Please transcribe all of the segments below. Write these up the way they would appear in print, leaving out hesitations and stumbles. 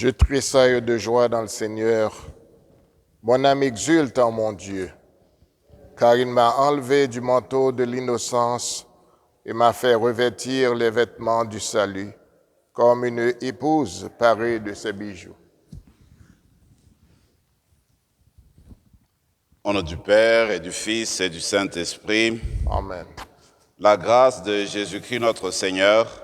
Je tressaille de joie dans le Seigneur. Mon âme exulte en mon Dieu, car il m'a enlevé du manteau de l'innocence et m'a fait revêtir les vêtements du salut, comme une épouse parée de ses bijoux. Au nom du Père et du Fils et du Saint-Esprit, Amen. la grâce de Jésus-Christ notre Seigneur,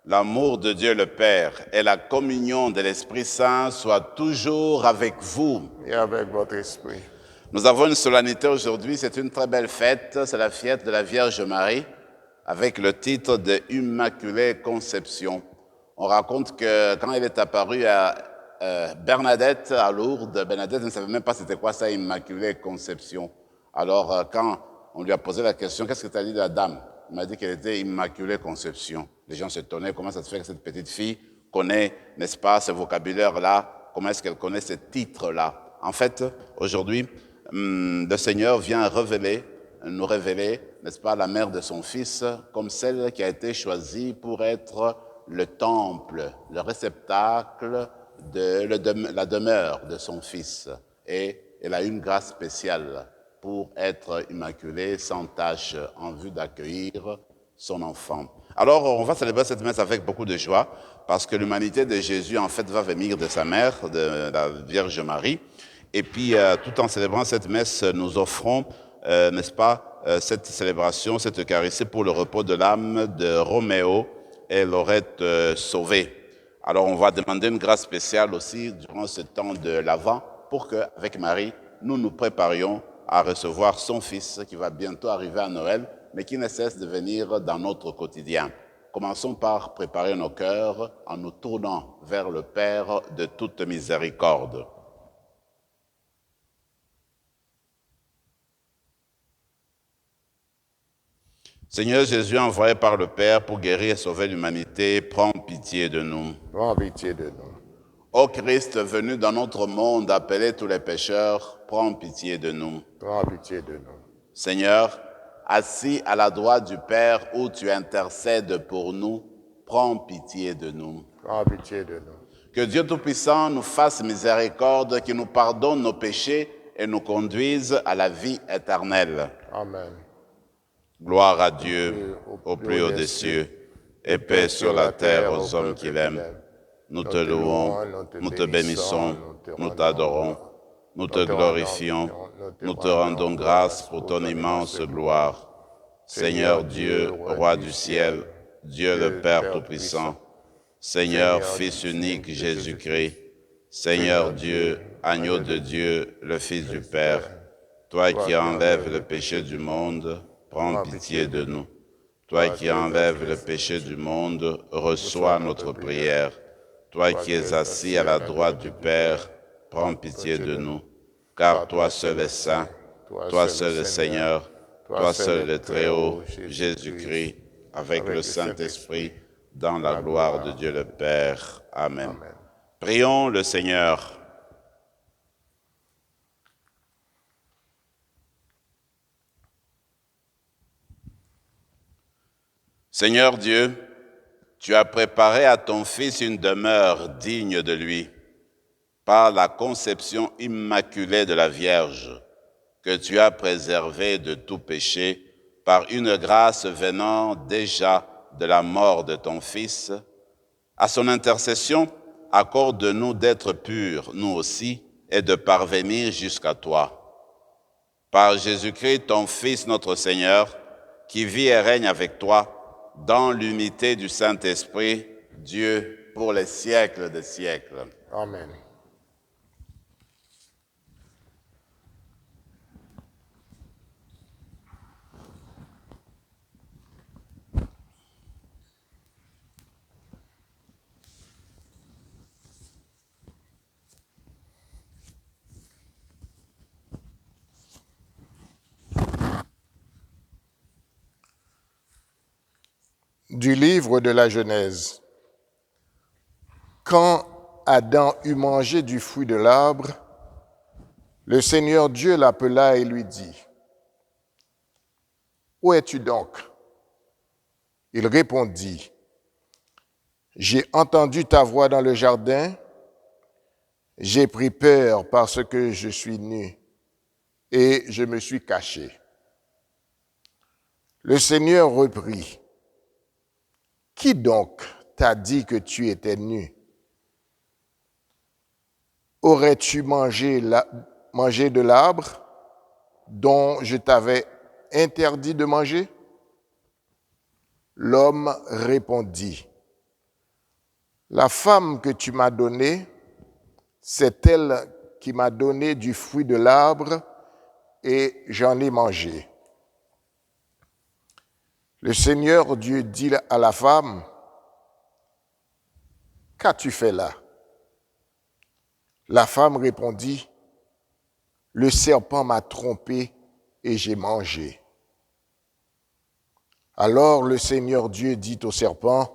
l'amour de Dieu le Père et la communion de l'Esprit Saint soient toujours avec vous. Et avec votre esprit. Nous avons une solennité aujourd'hui, c'est une très belle fête, c'est la fête de la Vierge Marie, avec le titre de Immaculée Conception. On raconte que quand elle est apparue à Bernadette à Lourdes, Bernadette ne savait même pas c'était quoi ça, Immaculée Conception. Alors quand on lui a posé la question, qu'est-ce que tu as dit de la dame? Il m'a dit qu'elle était Immaculée Conception. Les gens s'étonnaient, comment ça se fait que cette petite fille connaît, n'est-ce pas, ce vocabulaire-là, comment est-ce qu'elle connaît ce titre-là? En fait, aujourd'hui, le Seigneur vient nous révéler, n'est-ce pas, la mère de son Fils, comme celle qui a été choisie pour être le temple, le réceptacle de la demeure de son Fils. Et elle a une grâce spéciale pour être immaculée, sans tache, en vue d'accueillir son enfant. Alors, on va célébrer cette messe avec beaucoup de joie, parce que l'humanité de Jésus, en fait, va venir de sa mère, de la Vierge Marie. Et puis, tout en célébrant cette messe, nous offrons, n'est-ce pas, cette célébration, cette Eucharistie pour le repos de l'âme de Roméo et Laurette Sauvé. Alors, on va demander une grâce spéciale aussi durant ce temps de l'Avent pour qu'avec Marie, nous nous préparions à recevoir son Fils qui va bientôt arriver à Noël, mais qui ne cesse de venir dans notre quotidien. Commençons par préparer nos cœurs en nous tournant vers le Père de toute miséricorde. Seigneur Jésus, envoyé par le Père pour guérir et sauver l'humanité, prends pitié de nous. Prends pitié de nous. Ô Christ venu dans notre monde appeler tous les pécheurs, prends pitié de nous. Prends pitié de nous. Seigneur, assis à la droite du Père où tu intercèdes pour nous, prends pitié de nous. Prends pitié de nous. Que Dieu Tout-Puissant nous fasse miséricorde, qu'il nous pardonne nos péchés et nous conduise à la vie éternelle. Amen. Gloire à Dieu, au plus haut des cieux, et paix sur la terre aux hommes qu'il aime. Nous te louons, nous te bénissons, nous t'adorons, nous te glorifions, nous te rendons grâce pour ton immense gloire. Seigneur Dieu, Roi du ciel, Dieu le Père Tout-Puissant, Seigneur Fils unique Jésus-Christ, Seigneur Dieu, Agneau de Dieu, le Fils du Père, toi qui enlèves le péché du monde, prends pitié de nous. Toi qui enlèves le péché du monde, reçois notre prière. Toi qui es assis à la droite du Père, prends pitié de nous. Car toi seul es saint, toi seul le Seigneur, toi seul le Très-Haut, Jésus-Christ, avec le Saint-Esprit, dans la gloire de Dieu le Père. Amen. Prions le Seigneur. Seigneur Dieu, tu as préparé à ton Fils une demeure digne de lui, par la conception immaculée de la Vierge, que tu as préservée de tout péché, par une grâce venant déjà de la mort de ton Fils. À son intercession, accorde-nous d'être purs, nous aussi, et de parvenir jusqu'à toi. Par Jésus-Christ, ton Fils, notre Seigneur, qui vit et règne avec toi, dans l'unité du Saint-Esprit, Dieu, pour les siècles des siècles. Amen. Du livre de la Genèse. Quand Adam eut mangé du fruit de l'arbre, le Seigneur Dieu l'appela et lui dit, « Où es-tu donc » Il répondit, « J'ai entendu ta voix dans le jardin, J'ai pris peur parce que je suis nu et je me suis caché. Le Seigneur reprit. Qui donc t'a dit que tu étais nu? Aurais-tu mangé de l'arbre dont je t'avais interdit de manger? L'homme répondit, la femme que tu m'as donnée, c'est elle qui m'a donné du fruit de l'arbre et j'en ai mangé. Le Seigneur Dieu dit à la femme, qu'as-tu fait là? La femme répondit, le serpent m'a trompé et j'ai mangé. Alors le Seigneur Dieu dit au serpent,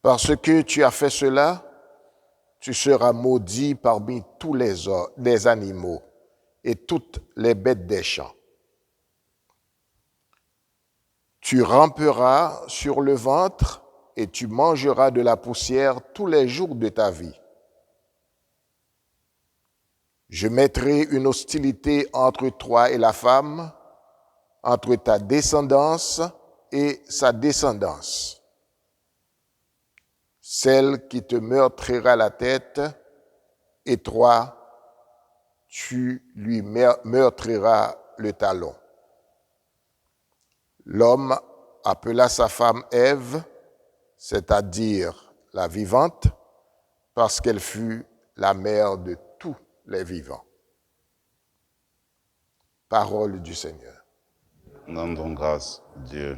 parce que tu as fait cela, tu seras maudit parmi tous les animaux et toutes les bêtes des champs. Tu ramperas sur le ventre et tu mangeras de la poussière tous les jours de ta vie. Je mettrai une hostilité entre toi et la femme, entre ta descendance et sa descendance. Celle qui te meurtrira la tête, et toi, tu lui meurtriras le talon. L'homme appela sa femme Ève, c'est-à-dire la vivante, parce qu'elle fut la mère de tous les vivants. Parole du Seigneur. Rendons grâce, Dieu.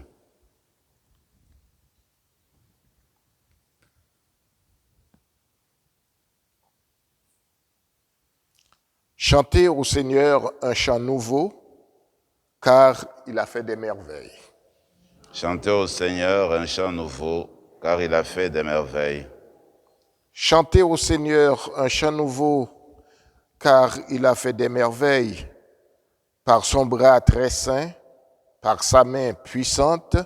Chantez au Seigneur un chant nouveau, car il a fait des merveilles. Chantez au Seigneur un chant nouveau, car il a fait des merveilles. Chantez au Seigneur un chant nouveau, car il a fait des merveilles. Par son bras très saint, par sa main puissante,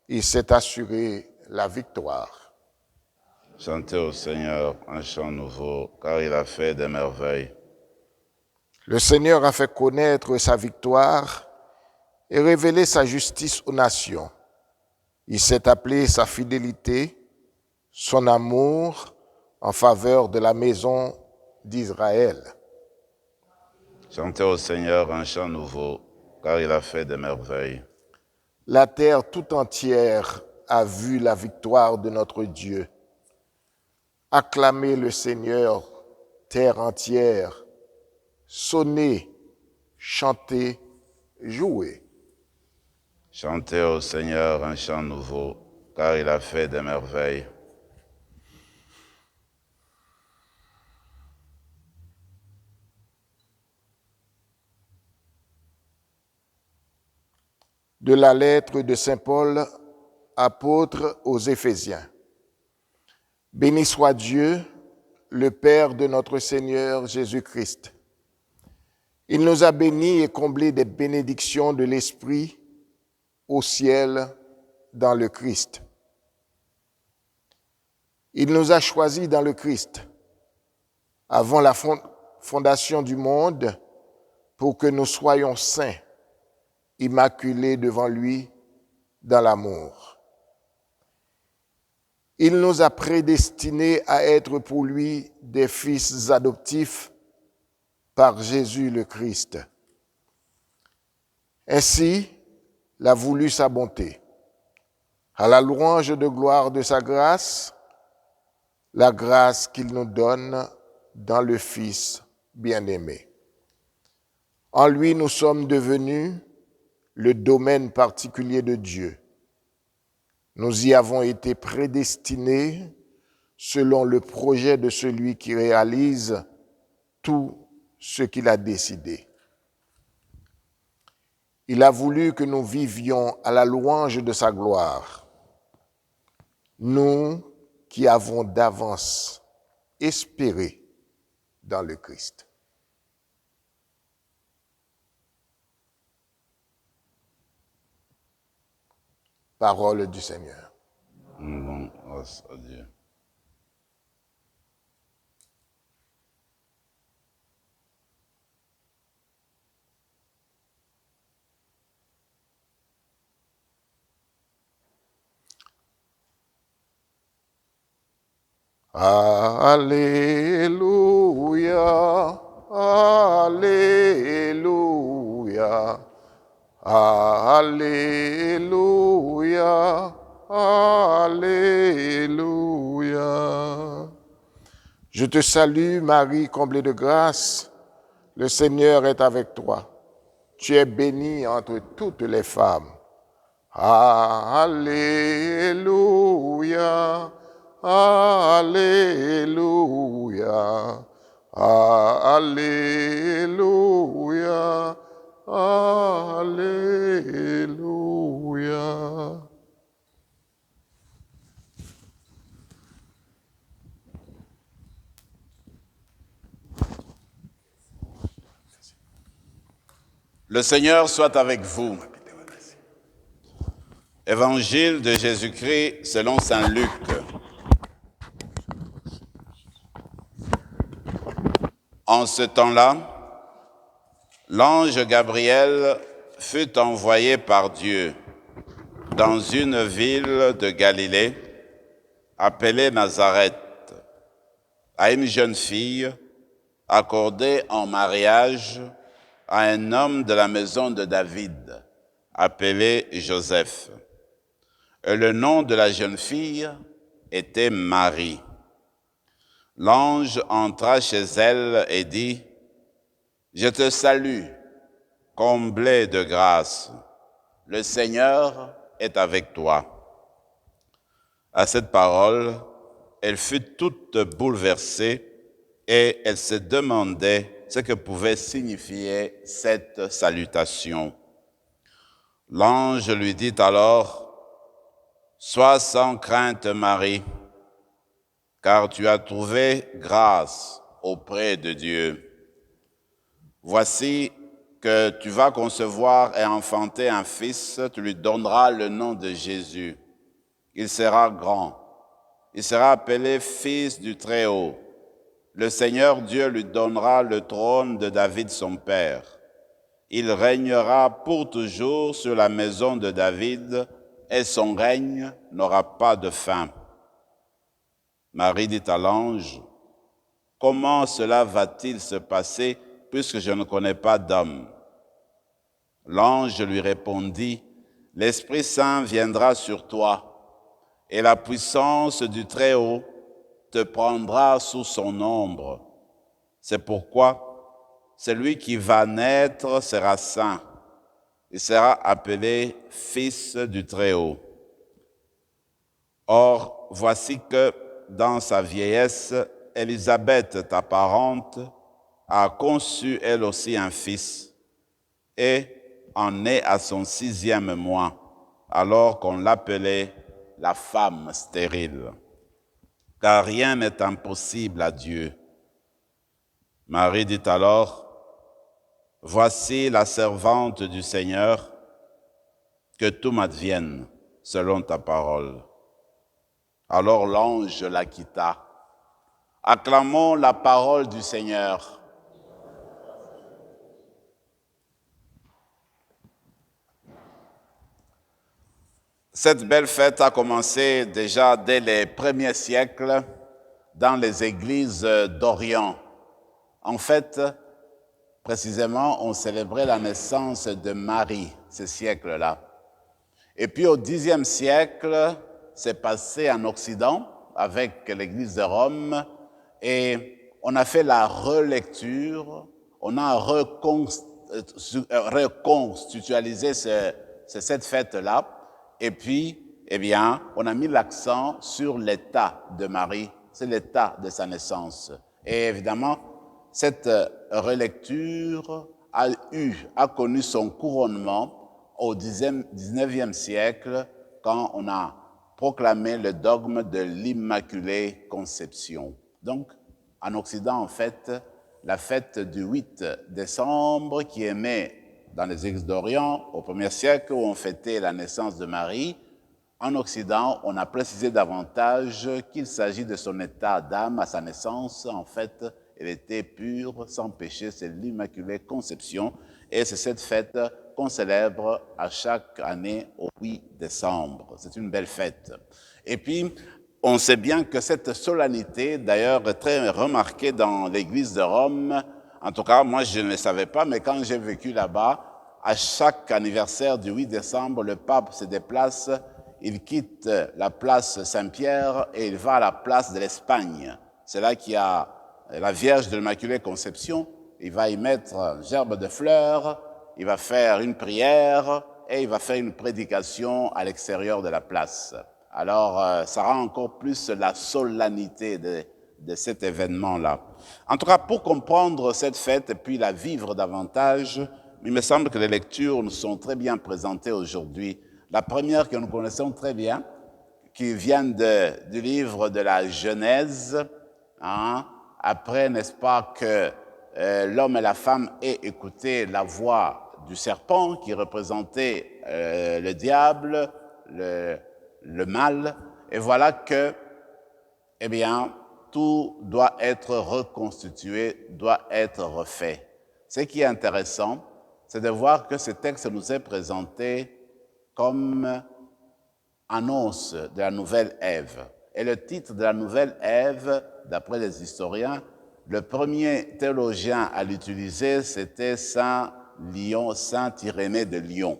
il s'est assuré la victoire. Chantez au Seigneur un chant nouveau, car il a fait des merveilles. Le Seigneur a fait connaître sa victoire et révélé sa justice aux nations. Il s'est appelé sa fidélité, son amour en faveur de la maison d'Israël. Chantez au Seigneur un chant nouveau, car il a fait des merveilles. La terre tout entière a vu la victoire de notre Dieu. Acclamez le Seigneur, terre entière. Sonnez, chantez, jouez. Chantez au Seigneur un chant nouveau, car il a fait des merveilles. De la lettre de Saint Paul, apôtre aux Éphésiens. Béni soit Dieu, le Père de notre Seigneur Jésus-Christ. Il nous a bénis et comblés des bénédictions de l'Esprit au ciel dans le Christ. Il nous a choisis dans le Christ avant la fondation du monde pour que nous soyons saints, immaculés devant lui dans l'amour. Il nous a prédestinés à être pour lui des fils adoptifs par Jésus le Christ. Ainsi l'a voulu sa bonté, à la louange de gloire de sa grâce, la grâce qu'il nous donne dans le Fils bien-aimé. En lui, nous sommes devenus le domaine particulier de Dieu. Nous y avons été prédestinés selon le projet de celui qui réalise tout ce qu'il a décidé. Il a voulu que nous vivions à la louange de sa gloire. Nous qui avons d'avance espéré dans le Christ. Parole du Seigneur. Rendons grâce à Dieu. Alléluia, Alléluia, Alléluia, Alléluia. Je te salue, Marie, comblée de grâce. Le Seigneur est avec toi. Tu es bénie entre toutes les femmes. Alléluia, Alléluia, Alléluia, Alléluia. Le Seigneur soit avec vous. Évangile de Jésus-Christ selon saint Luc. En ce temps-là, l'ange Gabriel fut envoyé par Dieu dans une ville de Galilée appelée Nazareth à une jeune fille accordée en mariage à un homme de la maison de David appelé Joseph. Et le nom de la jeune fille était Marie. L'ange entra chez elle et dit, « Je te salue, comblée de grâce. Le Seigneur est avec toi. » À cette parole, elle fut toute bouleversée et elle se demandait ce que pouvait signifier cette salutation. L'ange lui dit alors, « Sois sans crainte, Marie, car tu as trouvé grâce auprès de Dieu. Voici que tu vas concevoir et enfanter un fils, tu lui donneras le nom de Jésus. Il sera grand, il sera appelé Fils du Très-Haut. Le Seigneur Dieu lui donnera le trône de David son père. Il régnera pour toujours sur la maison de David, et son règne n'aura pas de fin. » Marie dit à l'ange, « Comment cela va-t-il se passer puisque je ne connais pas d'homme ?» L'ange lui répondit, « L'Esprit Saint viendra sur toi, et la puissance du Très-Haut te prendra sous son ombre. C'est pourquoi celui qui va naître sera saint. Il sera appelé Fils du Très-Haut. Or, voici que, dans sa vieillesse, Élisabeth, ta parente, a conçu elle aussi un fils, et en est à son 6e mois, alors qu'on l'appelait la femme stérile. Car rien n'est impossible à Dieu. Marie dit alors, « Voici la servante du Seigneur, que tout m'advienne selon ta parole. » Alors l'ange la quitta. Acclamons la parole du Seigneur. Cette belle fête a commencé déjà dès les premiers siècles dans les églises d'Orient. En fait, précisément, on célébrait la naissance de Marie, ce siècle-là. Et puis au Xe siècle, c'est passé en Occident avec l'Église de Rome et on a fait la relecture, on a reconstitualisé cette fête-là et puis, eh bien, on a mis l'accent sur l'état de Marie, c'est l'état de sa naissance. Et évidemment, cette relecture a connu son couronnement au XIXe siècle quand on a proclamé le dogme de l'Immaculée Conception. Donc, en Occident, en fait, la fête du 8 décembre qui est née dans les églises d'Orient au 1er siècle où on fêtait la naissance de Marie, en Occident, on a précisé davantage qu'il s'agit de son état d'âme à sa naissance. En fait, elle était pure, sans péché, c'est l'Immaculée Conception. Et c'est cette fête qu'on célèbre à chaque année au 8 décembre. C'est une belle fête. Et puis, On sait bien que cette solennité, d'ailleurs, est très remarquée dans l'église de Rome. En tout cas, moi, je ne le savais pas, mais quand j'ai vécu là-bas, à chaque anniversaire du 8 décembre, le pape se déplace, il quitte la place Saint-Pierre et il va à la place de l'Espagne. C'est là qu'il y a la Vierge de l'Immaculée Conception. Il va y mettre un gerbe de fleurs, il va faire une prière et il va faire une prédication à l'extérieur de la place. Alors, ça rend encore plus la solennité de cet événement-là. En tout cas, pour comprendre cette fête et puis la vivre davantage, il me semble que les lectures nous sont très bien présentées aujourd'hui. La première que nous connaissons très bien, qui vient du livre de la Genèse, hein, après, n'est-ce pas, que l'homme et la femme aient écouté la voix du serpent qui représentait le diable, le mal, et voilà que, eh bien, tout doit être reconstitué, doit être refait. Ce qui est intéressant, c'est de voir que ce texte nous est présenté comme annonce de la nouvelle Ève. Et le titre de la nouvelle Ève, d'après les historiens, le premier théologien à l'utiliser, c'était Saint Irénée de Lyon.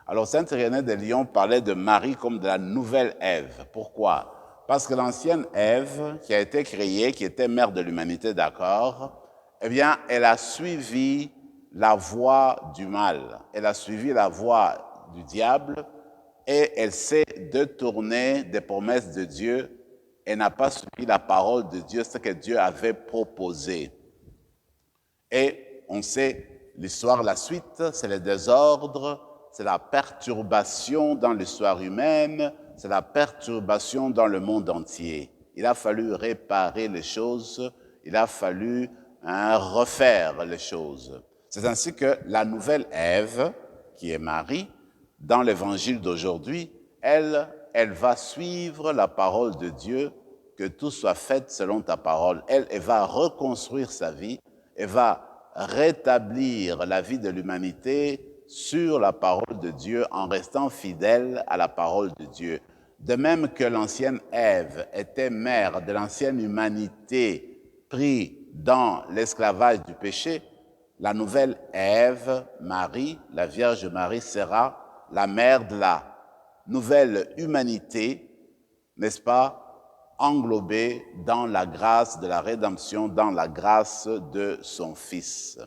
Alors, Saint Irénée de Lyon parlait de Marie comme de la nouvelle Ève. Pourquoi? Parce que l'ancienne Ève, qui a été créée, qui était mère de l'humanité, d'accord, eh bien, elle a suivi la voie du mal. Elle a suivi la voie du diable et elle s'est détournée des promesses de Dieu et n'a pas suivi la parole de Dieu, ce que Dieu avait proposé. Et on sait l'histoire, la suite, c'est le désordre, c'est la perturbation dans l'histoire humaine, c'est la perturbation dans le monde entier. Il a fallu réparer les choses, il a fallu refaire les choses. C'est ainsi que la nouvelle Ève, qui est Marie, dans l'évangile d'aujourd'hui, elle va suivre la parole de Dieu, que tout soit fait selon ta parole. Elle va reconstruire sa vie, elle va rétablir la vie de l'humanité sur la parole de Dieu en restant fidèle à la parole de Dieu. De même que l'ancienne Ève était mère de l'ancienne humanité prise dans l'esclavage du péché, la nouvelle Ève, Marie, la Vierge Marie, sera la mère de la nouvelle humanité, n'est-ce pas, englobée dans la grâce de la rédemption, dans la grâce de son Fils.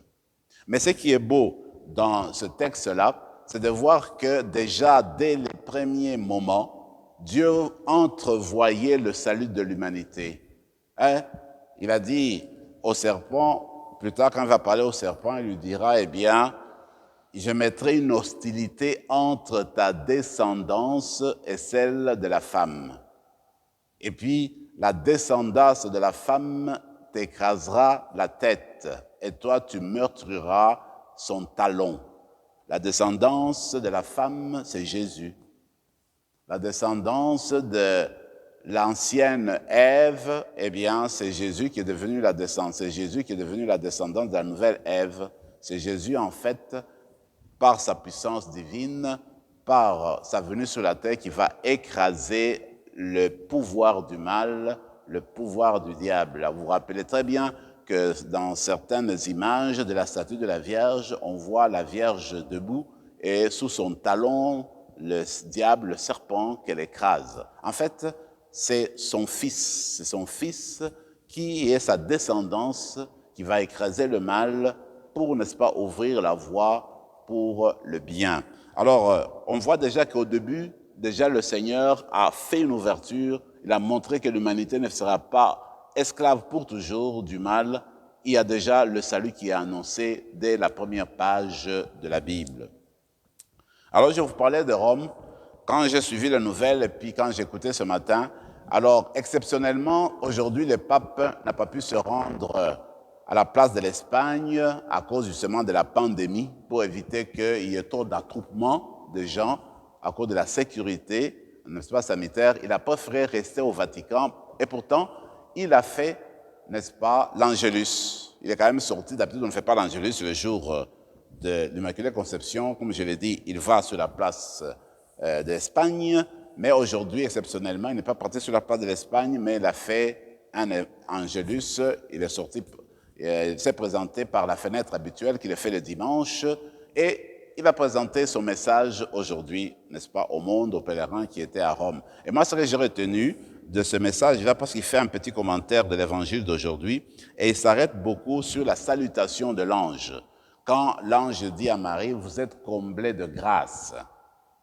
Mais ce qui est beau dans ce texte-là, c'est de voir que déjà dès les premiers moments, Dieu entrevoyait le salut de l'humanité. Hein? Il a dit au serpent, plus tard quand il va parler au serpent, il lui dira, eh bien, je mettrai une hostilité entre ta descendance et celle de la femme. Et puis, la descendance de la femme t'écrasera la tête, et toi, tu meurtriras son talon. La descendance de la femme, c'est Jésus. La descendance de l'ancienne Ève, eh bien, c'est Jésus qui est devenu la descendance. C'est Jésus qui est devenu la descendance de la nouvelle Ève. C'est Jésus, en fait, par sa puissance divine, par sa venue sur la terre, qui va écraser le pouvoir du mal, le pouvoir du diable. Vous vous rappelez très bien que dans certaines images de la statue de la Vierge, on voit la Vierge debout et sous son talon, le diable, le serpent qu'elle écrase. En fait, c'est son fils qui est sa descendance qui va écraser le mal pour, n'est-ce pas, ouvrir la voie pour le bien. Alors, on voit déjà qu'au début, déjà le Seigneur a fait une ouverture, il a montré que l'humanité ne sera pas esclave pour toujours du mal. Il y a déjà le salut qui est annoncé dès la première page de la Bible. Alors, je vous parlais de Rome, quand j'ai suivi la nouvelle et puis quand j'écoutais ce matin. Alors, exceptionnellement, aujourd'hui, le pape n'a pas pu se rendre à la place de l'Espagne à cause justement de la pandémie pour éviter qu'il y ait trop d'attroupement de gens à cause de la sécurité, n'est-ce pas, sanitaire. Il a préféré rester au Vatican et pourtant, il a fait, n'est-ce pas, l'Angélus. Il est quand même sorti, d'habitude on ne fait pas l'Angélus le jour de l'Immaculée Conception. Comme je l'ai dit, il va sur la place d'Espagne mais aujourd'hui, exceptionnellement, il n'est pas parti sur la place de l'Espagne, mais il a fait un Angélus. Il est sorti, il s'est présenté par la fenêtre habituelle qu'il fait le dimanche, et il va présenter son message aujourd'hui, n'est-ce pas, au monde, aux pèlerins qui étaient à Rome. Et moi, ce que j'ai retenu de ce message-là, parce qu'il fait un petit commentaire de l'évangile d'aujourd'hui, et il s'arrête beaucoup sur la salutation de l'ange. Quand l'ange dit à Marie, vous êtes comblée de grâce,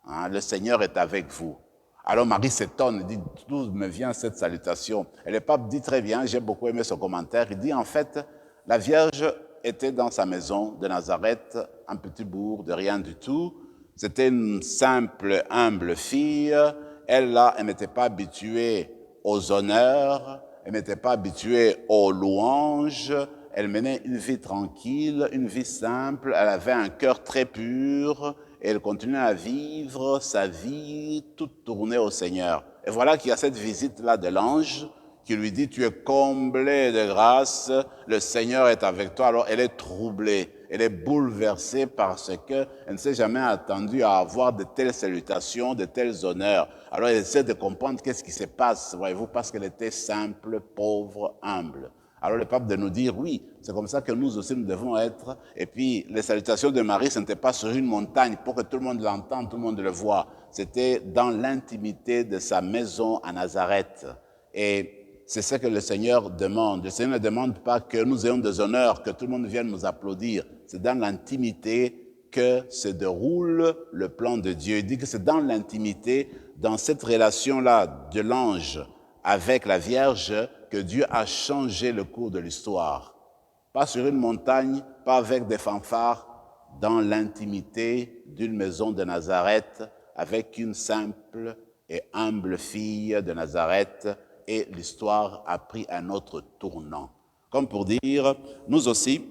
hein, le Seigneur est avec vous. Alors Marie s'étonne, dit, d'où me vient cette salutation? Et le pape dit très bien, j'ai beaucoup aimé son commentaire, il dit en fait, la Vierge était dans sa maison de Nazareth, un petit bourg de rien du tout. C'était une simple, humble fille. Elle, là, elle n'était pas habituée aux honneurs, elle n'était pas habituée aux louanges. Elle menait une vie tranquille, une vie simple. Elle avait un cœur très pur. Et elle continuait à vivre sa vie toute tournée au Seigneur. Et voilà qu'il y a cette visite-là de l'ange qui lui dit, tu es comblé de grâce, le Seigneur est avec toi. Alors elle est troublée, elle est bouleversée parce qu'elle ne s'est jamais attendue à avoir de telles salutations, de tels honneurs. Alors elle essaie de comprendre qu'est-ce qui se passe, voyez-vous, parce qu'elle était simple, pauvre, humble. Alors le pape de nous dire, oui, c'est comme ça que nous aussi nous devons être. Et puis les salutations de Marie, ce n'était pas sur une montagne pour que tout le monde l'entende, tout le monde le voit. C'était dans l'intimité de sa maison à Nazareth. Et c'est ce que le Seigneur demande. Le Seigneur ne demande pas que nous ayons des honneurs, que tout le monde vienne nous applaudir. C'est dans l'intimité que se déroule le plan de Dieu. Il dit que c'est dans l'intimité, dans cette relation-là de l'ange avec la Vierge, que Dieu a changé le cours de l'histoire. Pas sur une montagne, pas avec des fanfares, dans l'intimité d'une maison de Nazareth, avec une simple et humble fille de Nazareth, et l'histoire a pris un autre tournant. Comme pour dire, nous aussi,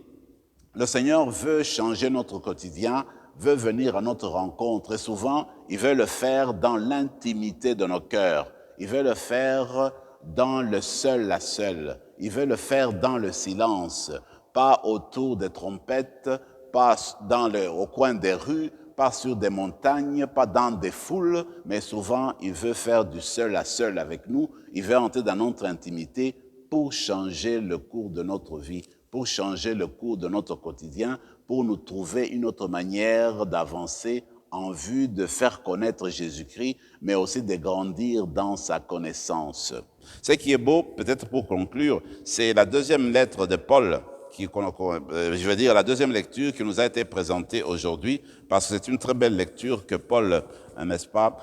le Seigneur veut changer notre quotidien, veut venir à notre rencontre, et souvent, il veut le faire dans l'intimité de nos cœurs. Il veut le faire dans le seul à seul. Il veut le faire dans le silence, pas autour des trompettes, pas au coin des rues, pas sur des montagnes, pas dans des foules, mais souvent, il veut faire du seul à seul avec nous. Il veut entrer dans notre intimité pour changer le cours de notre vie, pour changer le cours de notre quotidien, pour nous trouver une autre manière d'avancer en vue de faire connaître Jésus-Christ, mais aussi de grandir dans sa connaissance. Ce qui est beau, peut-être pour conclure, c'est la deuxième lettre de Paul, je veux dire la deuxième lecture qui nous a été présentée aujourd'hui, parce que c'est une très belle lecture que Paul, n'est-ce pas,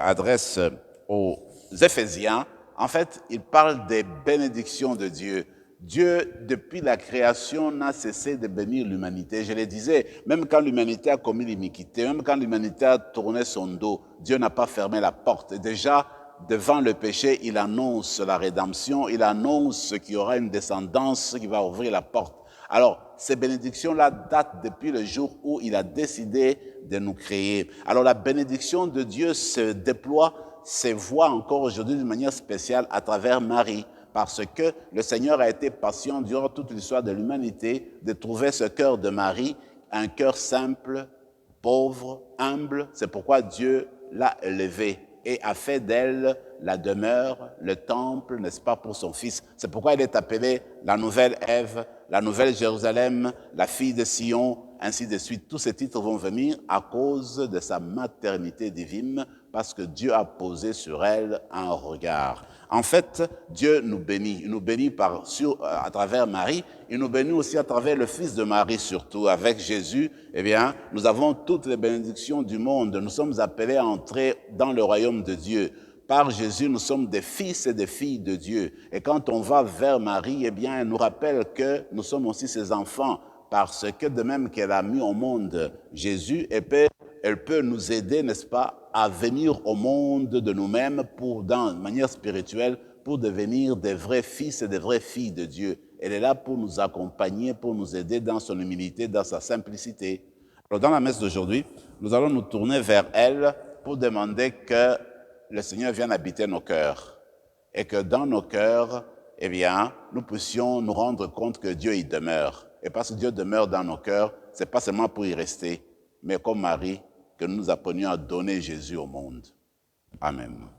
adresse aux Éphésiens. En fait, il parle des bénédictions de Dieu. Dieu, depuis la création, n'a cessé de bénir l'humanité. Je le disais, même quand l'humanité a commis l'iniquité, même quand l'humanité a tourné son dos, Dieu n'a pas fermé la porte. Et déjà, devant le péché, il annonce la rédemption, il annonce qu'il y aura une descendance qui va ouvrir la porte. Alors, ces bénédictions-là datent depuis le jour où il a décidé de nous créer. Alors, la bénédiction de Dieu se déploie, se voit encore aujourd'hui d'une manière spéciale à travers Marie, parce que le Seigneur a été patient durant toute l'histoire de l'humanité de trouver ce cœur de Marie, un cœur simple, pauvre, humble. C'est pourquoi Dieu l'a élevée et a fait d'elle la demeure, le temple, n'est-ce pas, pour son Fils. C'est pourquoi elle est appelée la nouvelle Ève, la nouvelle Jérusalem, la fille de Sion, ainsi de suite. Tous ces titres vont venir à cause de sa maternité divine, parce que Dieu a posé sur elle un regard. En fait, Dieu nous bénit. Il nous bénit à travers Marie. Il nous bénit aussi à travers le Fils de Marie, surtout. Avec Jésus, eh bien, nous avons toutes les bénédictions du monde. Nous sommes appelés à entrer dans le royaume de Dieu. Par Jésus, nous sommes des fils et des filles de Dieu. Et quand on va vers Marie, eh bien, elle nous rappelle que nous sommes aussi ses enfants, parce que de même qu'elle a mis au monde Jésus, elle peut nous aider, n'est-ce pas, à venir au monde de nous-mêmes de manière spirituelle, pour devenir des vrais fils et des vraies filles de Dieu. Elle est là pour nous accompagner, pour nous aider dans son humilité, dans sa simplicité. Alors, dans la messe d'aujourd'hui, nous allons nous tourner vers elle pour demander que le Seigneur vienne habiter nos cœurs. Et que dans nos cœurs, eh bien, nous puissions nous rendre compte que Dieu y demeure. Et parce que Dieu demeure dans nos cœurs, c'est pas seulement pour y rester, mais comme Marie, que nous apprenions à donner Jésus au monde. Amen.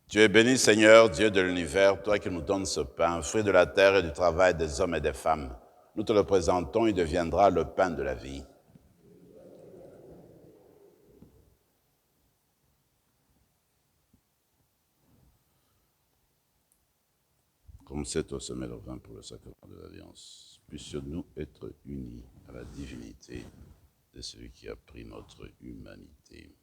Tu es béni, Seigneur, Dieu de l'univers, toi qui nous donnes ce pain, fruit de la terre et du travail des hommes et des femmes. Nous te le présentons, il deviendra le pain de la vie. Comme c'est au sommet le vin pour le sacrement de l'Alliance, puissions-nous être unis à la divinité de celui qui a pris notre humanité.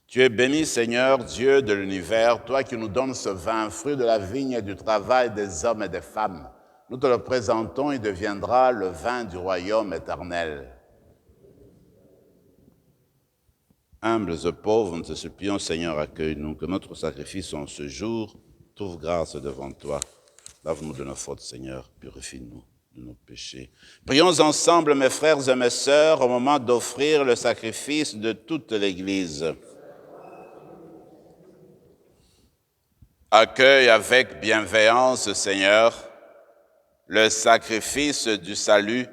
Tu es béni, Seigneur, Dieu de l'univers, toi qui nous donnes ce vin, fruit de la vigne et du travail des hommes et des femmes. Nous te le présentons, il deviendra le vin du royaume éternel. Humbles et pauvres, nous te supplions, Seigneur, accueille-nous, que notre sacrifice en ce jour trouve grâce devant toi. Lave-nous de nos fautes, Seigneur, purifie-nous de nos péchés. Prions ensemble, mes frères et mes sœurs, au moment d'offrir le sacrifice de toute l'Église. Accueille avec bienveillance, Seigneur, le sacrifice du salut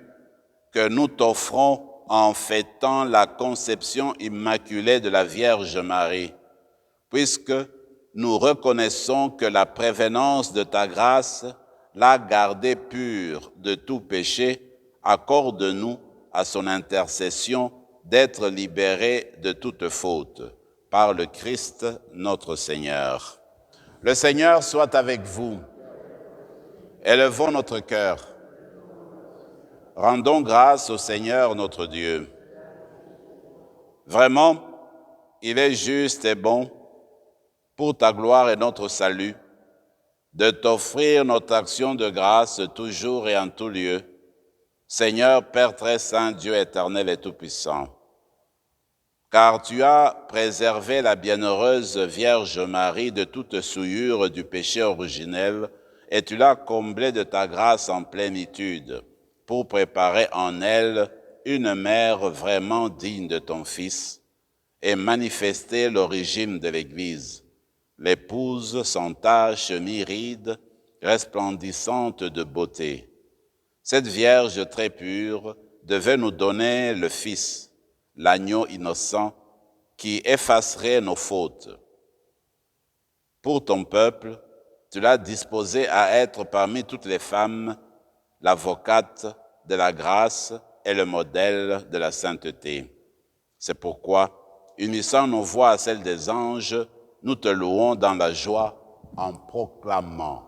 que nous t'offrons en fêtant la conception immaculée de la Vierge Marie, puisque nous reconnaissons que la prévenance de ta grâce l'a gardée pure de tout péché. Accorde-nous à son intercession d'être libérés de toute faute, par le Christ notre Seigneur. Le Seigneur soit avec vous. Élevons notre cœur. Rendons grâce au Seigneur notre Dieu. Vraiment, il est juste et bon, pour ta gloire et notre salut, de t'offrir notre action de grâce toujours et en tout lieu. Seigneur, Père très saint, Dieu éternel et tout-puissant, car tu as préservé la bienheureuse Vierge Marie de toute souillure du péché originel, et tu l'as comblée de ta grâce en plénitude, pour préparer en elle une mère vraiment digne de ton Fils, et manifester l'origine de l'Église, l'épouse sans tache ni ride, resplendissante de beauté. Cette Vierge très pure devait nous donner le Fils, l'agneau innocent qui effacerait nos fautes. Pour ton peuple, tu l'as disposé à être parmi toutes les femmes l'avocate de la grâce et le modèle de la sainteté. C'est pourquoi, unissant nos voix à celles des anges, nous te louons dans la joie en proclamant.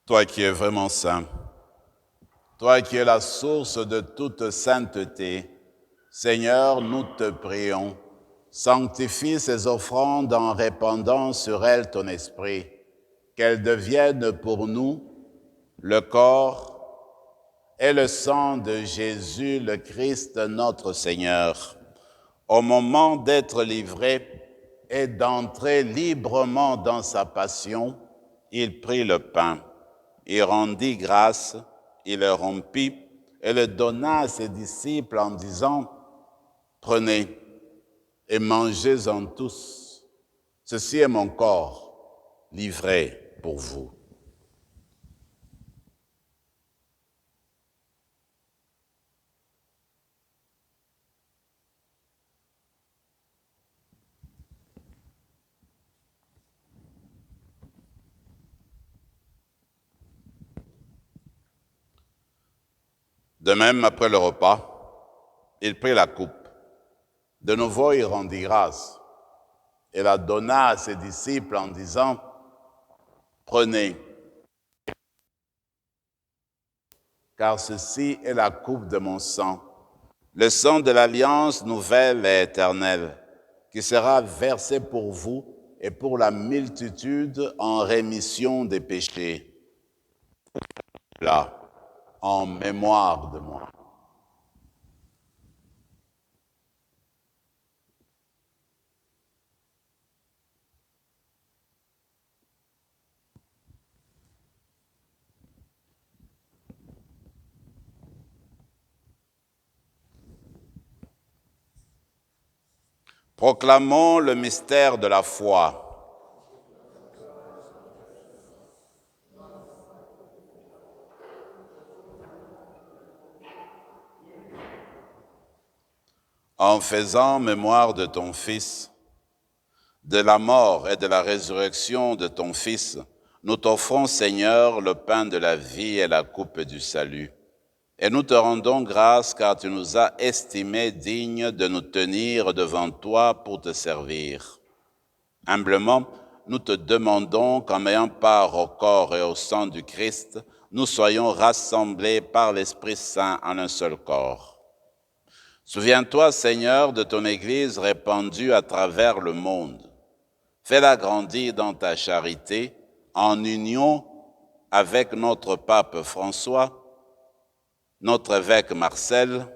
Toi qui es vraiment saint, toi qui es la source de toute sainteté, Seigneur, nous te prions, sanctifie ces offrandes en répandant sur elles ton esprit, qu'elles deviennent pour nous le corps et le sang de Jésus, le Christ notre Seigneur. Au moment d'être livré et d'entrer librement dans sa passion, il prit le pain, il rendit grâce, il le rompit et le donna à ses disciples en disant « Prenez et mangez-en tous, ceci est mon corps livré pour vous. » De même, après le repas, il prit la coupe. De nouveau, il rendit grâce et la donna à ses disciples en disant « Prenez, car ceci est la coupe de mon sang, le sang de l'alliance nouvelle et éternelle, qui sera versé pour vous et pour la multitude en rémission des péchés. Là, en mémoire de moi. » Proclamons le mystère de la foi. En faisant mémoire de ton Fils, de la mort et de la résurrection de ton Fils, nous t'offrons, Seigneur, le pain de la vie et la coupe du salut. Et nous te rendons grâce car tu nous as estimés dignes de nous tenir devant toi pour te servir. Humblement, nous te demandons qu'en ayant part au corps et au sang du Christ, nous soyons rassemblés par l'Esprit Saint en un seul corps. Souviens-toi, Seigneur, de ton Église répandue à travers le monde. Fais-la grandir dans ta charité, en union avec notre pape François, notre évêque Marcel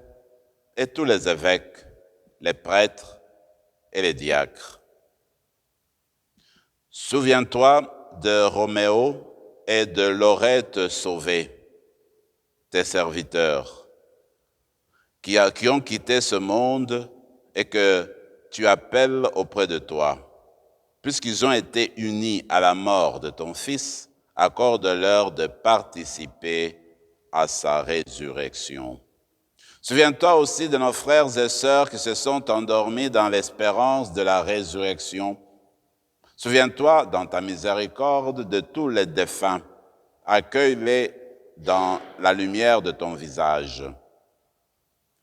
et tous les évêques, les prêtres et les diacres. Souviens-toi de Roméo et de Laurette Sauvé, tes serviteurs, qui ont quitté ce monde et que tu appelles auprès de toi. Puisqu'ils ont été unis à la mort de ton Fils, accorde-leur de participer à sa résurrection. Souviens-toi aussi de nos frères et sœurs qui se sont endormis dans l'espérance de la résurrection. Souviens-toi, dans ta miséricorde, de tous les défunts. Accueille-les dans la lumière de ton visage.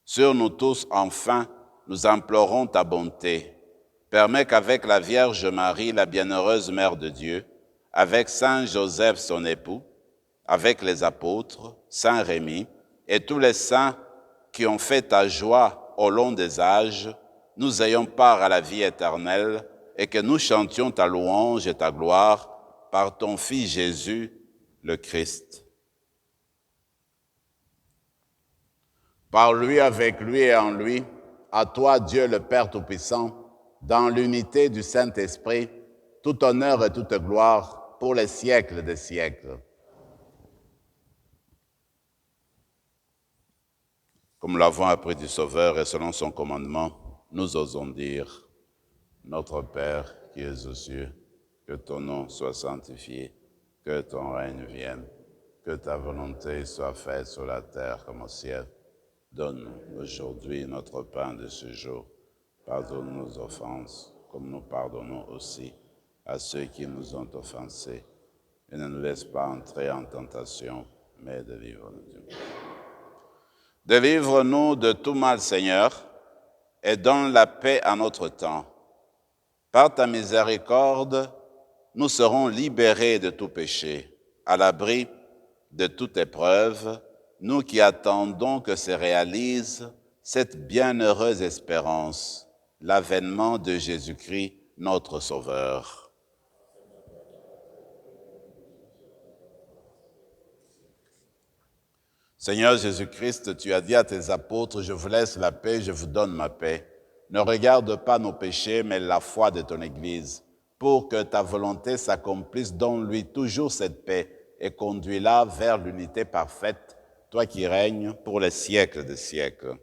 Sur nous tous, enfin, nous implorons ta bonté. Permets qu'avec la Vierge Marie, la bienheureuse Mère de Dieu, avec Saint Joseph, son époux, avec les apôtres, Saint Rémy et tous les saints qui ont fait ta joie au long des âges, nous ayons part à la vie éternelle et que nous chantions ta louange et ta gloire par ton Fils Jésus, le Christ. Par lui, avec lui et en lui, à toi, Dieu le Père Tout-Puissant, dans l'unité du Saint-Esprit, tout honneur et toute gloire pour les siècles des siècles. Comme l'avons appris du Sauveur et selon son commandement, nous osons dire, Notre Père qui es aux cieux, que ton nom soit sanctifié, que ton règne vienne, que ta volonté soit faite sur la terre comme au ciel. Donne-nous aujourd'hui notre pain de ce jour. Pardonne nos offenses, comme nous pardonnons aussi à ceux qui nous ont offensés. Et ne nous laisse pas entrer en tentation, mais délivre-nous du mal. Délivre-nous de tout mal, Seigneur, et donne la paix à notre temps. Par ta miséricorde, nous serons libérés de tout péché, à l'abri de toute épreuve, nous qui attendons que se réalise cette bienheureuse espérance, l'avènement de Jésus-Christ, notre Sauveur. Seigneur Jésus-Christ, tu as dit à tes apôtres, je vous laisse la paix, je vous donne ma paix. Ne regarde pas nos péchés, mais la foi de ton Église, pour que ta volonté s'accomplisse, donne-lui toujours cette paix et conduis-la vers l'unité parfaite, toi qui règnes pour les siècles des siècles.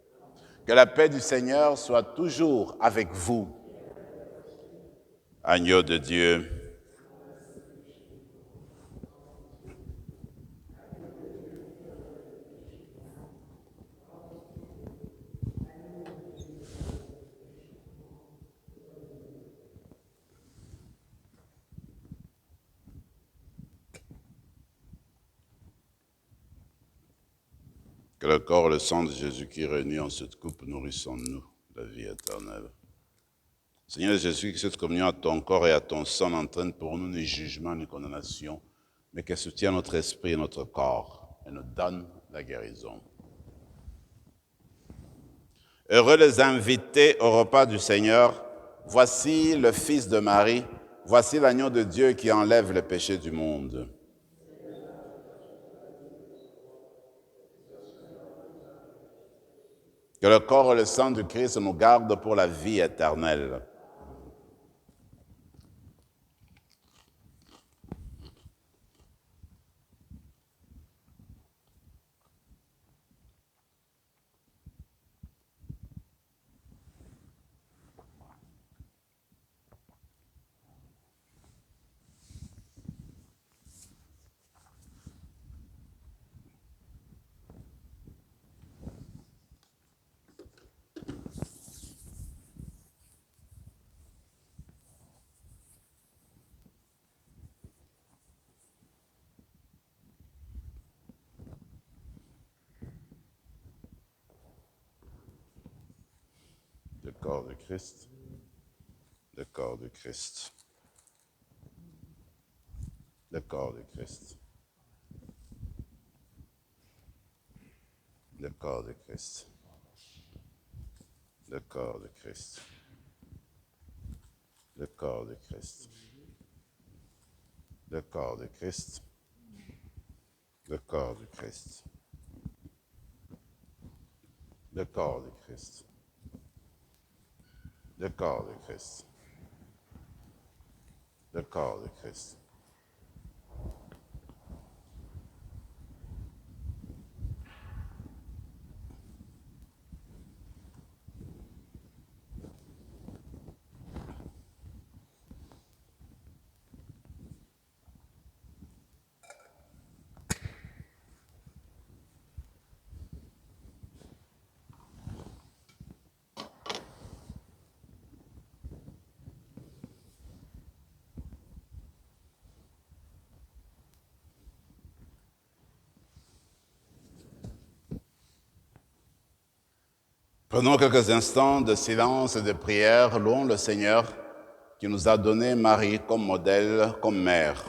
Que la paix du Seigneur soit toujours avec vous. Agneau de Dieu, que le corps et le sang de Jésus-Christ réunis en cette coupe nourrissons-nous la vie éternelle. Seigneur Jésus, que cette communion à ton corps et à ton sang n'entraîne pour nous ni jugement ni condamnation, mais qu'elle soutienne notre esprit et notre corps et nous donne la guérison. Heureux les invités au repas du Seigneur. Voici le Fils de Marie, voici l'agneau de Dieu qui enlève le péché du monde. Que le corps et le sang du Christ nous gardent pour la vie éternelle. corps de Christ. Le corps de Christ. Le corps de Christ. Le corps de Christ. Le corps de Christ. Le corps de Christ. Le corps de Christ. Le corps de Christ. Le corps de Christ. Le corps de Christ. Le corps de Christ. Prenons quelques instants de silence et de prière. Louons le Seigneur qui nous a donné Marie comme modèle, comme mère.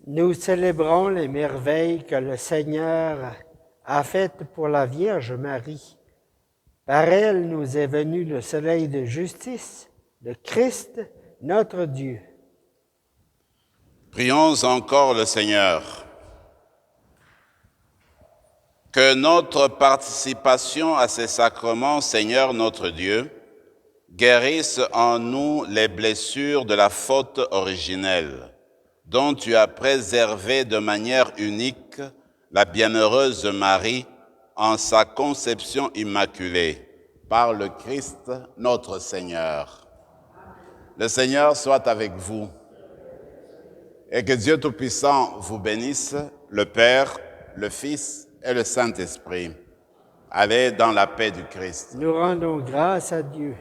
Nous célébrons les merveilles que le Seigneur a faites pour la Vierge Marie. Par elle nous est venu le soleil de justice, le Christ, notre Dieu. Prions encore le Seigneur. Que notre participation à ces sacrements, Seigneur notre Dieu, guérisse en nous les blessures de la faute originelle, dont tu as préservé de manière unique la bienheureuse Marie en sa conception immaculée, par le Christ notre Seigneur. Le Seigneur soit avec vous, et que Dieu Tout-Puissant vous bénisse, le Père, le Fils et le Saint-Esprit. Allez dans la paix du Christ. Nous rendons grâce à Dieu.